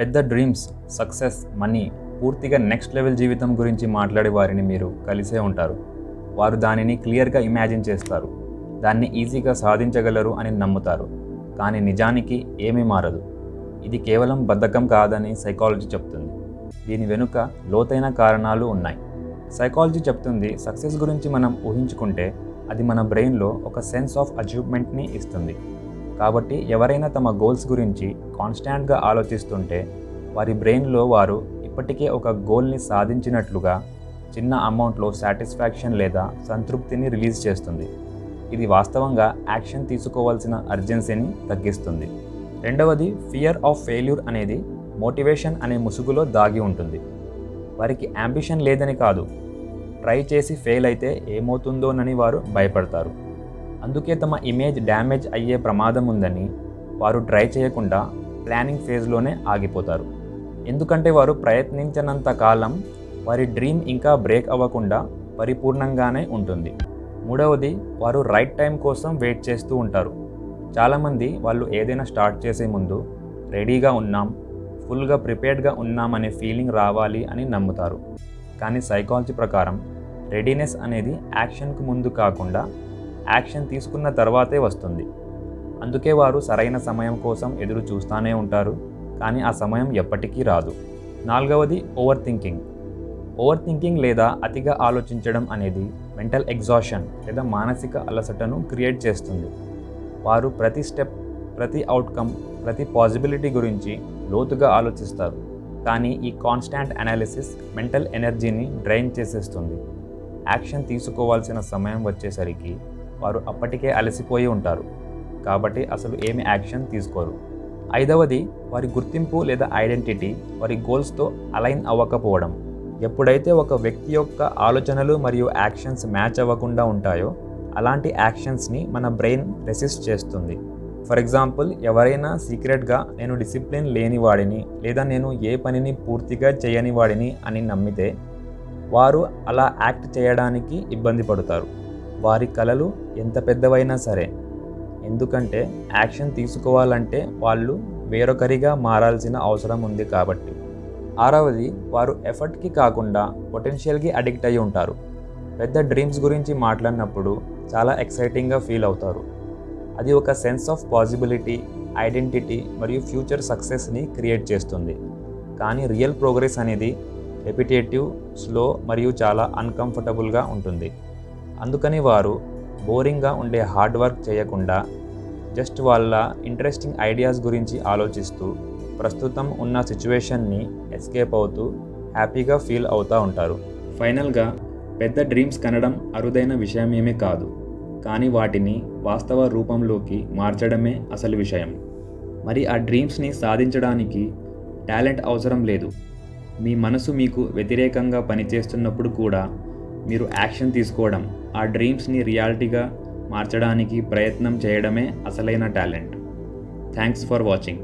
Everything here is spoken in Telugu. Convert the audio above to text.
పెద్ద డ్రీమ్స్, సక్సెస్, మనీ, పూర్తిగా నెక్స్ట్ లెవెల్ జీవితం గురించి మాట్లాడే వారిని మీరు కలిసే ఉంటారు. వారు దానిని క్లియర్గా ఇమాజిన్ చేస్తారు, దాన్ని ఈజీగా సాధించగలరు అని నమ్ముతారు. కానీ నిజానికి ఏమీ మారదు. ఇది కేవలం బద్ధకం కాదని సైకాలజీ చెప్తుంది. దీని వెనుక లోతైన కారణాలు ఉన్నాయి. సైకాలజీ చెప్తుంది, సక్సెస్ గురించి మనం ఊహించుకుంటే అది మన బ్రెయిన్లో ఒక సెన్స్ ఆఫ్ అచీవ్మెంట్ని ఇస్తుంది. కాబట్టి ఎవరైనా తమ గోల్స్ గురించి కాన్స్టాంట్గా ఆలోచిస్తుంటే వారి బ్రెయిన్లో వారు ఇప్పటికే ఒక గోల్ని సాధించినట్లుగా చిన్న అమౌంట్లో సాటిస్ఫాక్షన్ లేదా సంతృప్తిని రిలీజ్ చేస్తుంది. ఇది వాస్తవంగా యాక్షన్ తీసుకోవాల్సిన అర్జెన్సీని తగ్గిస్తుంది. రెండవది, ఫియర్ ఆఫ్ ఫెయిల్యూర్ అనేది మోటివేషన్ అనే ముసుగులో దాగి ఉంటుంది. వారికి యాంబిషన్ లేదని కాదు, ట్రై చేసి ఫెయిల్ అయితే ఏమవుతుందోనని వారు భయపడతారు. అందుకే తమ ఇమేజ్ డ్యామేజ్ అయ్యే ప్రమాదం ఉందని వారు ట్రై చేయకుండా ప్లానింగ్ ఫేజ్లోనే ఆగిపోతారు. ఎందుకంటే వారు ప్రయత్నించినంత కాలం వారి డ్రీమ్ ఇంకా బ్రేక్ అవ్వకుండా పరిపూర్ణంగానే ఉంటుంది. మూడవది, వారు రైట్ టైం కోసం వెయిట్ చేస్తూ ఉంటారు. చాలామంది వాళ్ళు ఏదైనా స్టార్ట్ చేసే ముందు రెడీగా ఉన్నాం, ఫుల్గా ప్రిపేర్డ్గా ఉన్నాం అనే ఫీలింగ్ రావాలి అని నమ్ముతారు. కానీ సైకాలజీ ప్రకారం రెడీనెస్ అనేది యాక్షన్కు ముందు కాకుండా యాక్షన్ తీసుకున్న తర్వాతే వస్తుంది. అందుకే వారు సరైన సమయం కోసం ఎదురు చూస్తూనే ఉంటారు, కానీ ఆ సమయం ఎప్పటికీ రాదు. నాలుగవది, ఓవర్ థింకింగ్ లేదా అతిగా ఆలోచించడం అనేది మెంటల్ ఎగ్జాషన్ లేదా మానసిక అలసటను క్రియేట్ చేస్తుంది. వారు ప్రతి స్టెప్, ప్రతి అవుట్కమ్, ప్రతి పాసిబిలిటీ గురించి లోతుగా ఆలోచిస్తారు. కానీ ఈ కాన్స్టాంట్ అనాలిసిస్ మెంటల్ ఎనర్జీని డ్రైన్ చేసేస్తుంది. యాక్షన్ తీసుకోవాల్సిన సమయం వచ్చేసరికి వారు అప్పటికే అలసిపోయి ఉంటారు, కాబట్టి అసలు ఏమి యాక్షన్ తీసుకోరు. ఐదవది, వారి గుర్తింపు లేదా ఐడెంటిటీ వారి గోల్స్తో అలైన్ అవ్వకపోవడం. ఎప్పుడైతే ఒక వ్యక్తి యొక్క ఆలోచనలు మరియు యాక్షన్స్ మ్యాచ్ అవ్వకుండా ఉంటాయో అలాంటి యాక్షన్స్ని మన బ్రెయిన్ రెసిస్ట్ చేస్తుంది. ఫర్ ఎగ్జాంపుల్, ఎవరైనా సీక్రెట్గా నేను డిసిప్లిన్ లేనివాడిని లేదా నేను ఏ పనిని పూర్తిగా చేయని వాడిని అని నమ్మితే వారు అలా యాక్ట్ చేయడానికి ఇబ్బంది పడతారు, వారి కలలు ఎంత పెద్దవైనా సరే. ఎందుకంటే యాక్షన్ తీసుకోవాలంటే వాళ్ళు వేరొకరిగా మారాల్సిన అవసరం ఉంది కాబట్టి. ఆరవది, వారు ఎఫర్ట్కి కాకుండా పొటెన్షియల్కి అడిక్ట్ అయి ఉంటారు. పెద్ద డ్రీమ్స్ గురించి మాట్లాడినప్పుడు చాలా ఎక్సైటింగ్గా ఫీల్ అవుతారు. అది ఒక సెన్స్ ఆఫ్ పాసిబిలిటీ, ఐడెంటిటీ మరియు ఫ్యూచర్ సక్సెస్ని క్రియేట్ చేస్తుంది. కానీ రియల్ ప్రోగ్రెస్ అనేది రెపిటేటివ్, స్లో మరియు చాలా అన్కంఫర్టబుల్గా ఉంటుంది. అందుకని వారు బోరింగ్గా ఉండే హార్డ్ వర్క్ చేయకుండా జస్ట్ వాళ్ళ ఇంట్రెస్టింగ్ ఐడియాస్ గురించి ఆలోచిస్తూ ప్రస్తుతం ఉన్న సిచ్యువేషన్ని ఎస్కేప్ అవుతూ హ్యాపీగా ఫీల్ అవుతూ ఉంటారు. ఫైనల్గా, పెద్ద డ్రీమ్స్ కనడం అరుదైన విషయమేమీ కాదు, కానీ వాటిని వాస్తవ రూపంలోకి మార్చడమే అసలు విషయం. మరి ఆ డ్రీమ్స్ని సాధించడానికి టాలెంట్ అవసరం లేదు. మీ మనసు మీకు వ్యతిరేకంగా పనిచేస్తున్నప్పుడు కూడా మీరు యాక్షన్ తీసుకోవడం, ఆ డ్రీమ్స్ని రియాలిటీగా మార్చడానికి ప్రయత్నం చేయడమే అసలైన టాలెంట్. Thanks for watching.